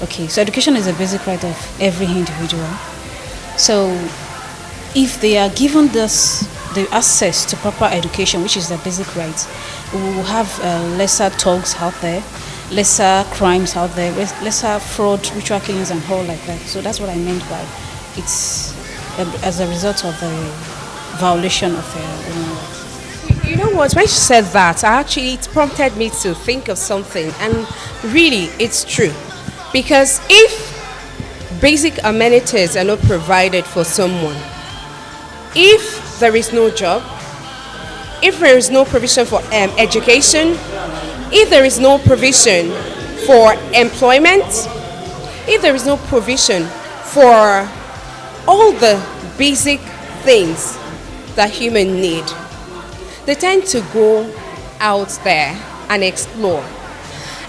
Okay, so education is a basic right of every individual. So if they are given the access to proper education, which is their basic right, we will have lesser thugs out there, lesser crimes out there, lesser fraud, ritual killings and all like that. So that's what I meant by it's as a result of the violation of human rights. You know what, when she said that, it prompted me to think of something, and really it's true. Because if basic amenities are not provided for someone, if there is no job, if there is no provision for education, if there is no provision for employment, if there is no provision for all the basic things that humans need, they tend to go out there and explore.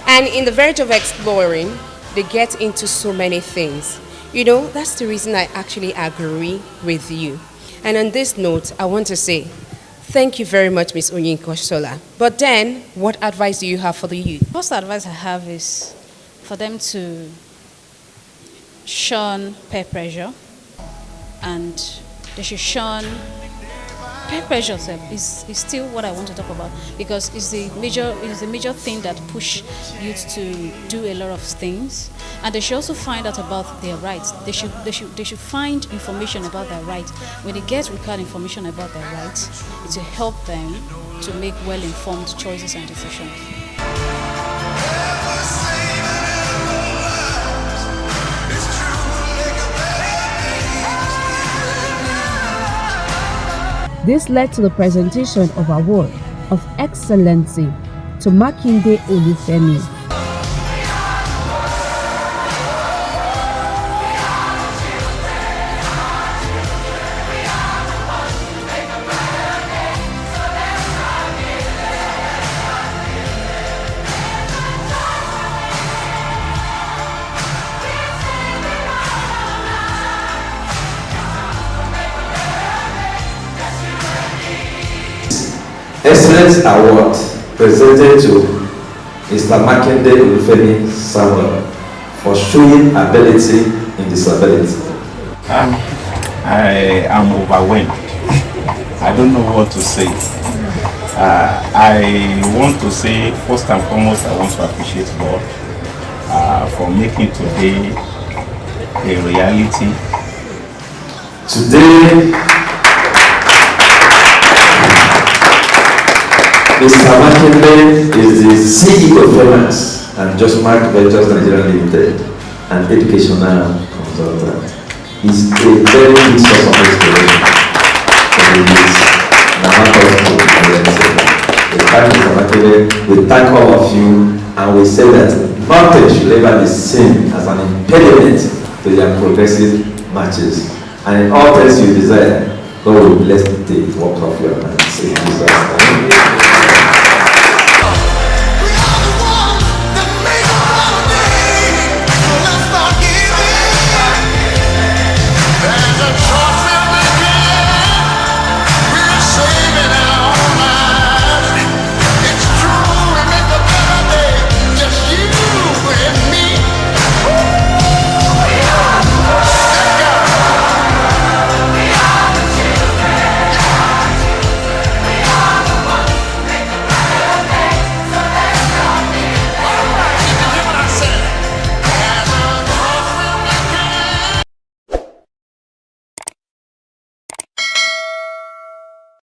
And in the verge of exploring, they get into so many things. You know, that's the reason I actually agree with you. And on this note, I want to say thank you very much, Ms. Oyinkansola. But then, what advice do you have for the youth? The first advice I have is for them to shun peer pressure, and they should shun peer pressure is still what I want to talk about, because it's the major thing that push youth to do a lot of things. And they should also find out about their rights. They should find information about their rights. When they get required information about their rights, it will help them to make well-informed choices and decisions. This led to the presentation of Award of Excellency to Makinde Olufemi. Excellence Award presented to Mr. Makinde Olufemi Samuel for showing ability in disability. I am overwhelmed. I don't know what to say. I want to say, first and foremost, I want to appreciate God for making today a reality. Today, Mr. Makinde is the CEO of Finance and Just Mark Ventures Nigeria Limited, an educational consultant. He's a very big source of inspiration for the youth. We thank Mr. Makinde, we thank all of you, and we say that nothing should ever be seen as an impediment to their progressive matches. And in all things you desire, God will bless the work of your hands. In Jesus' name.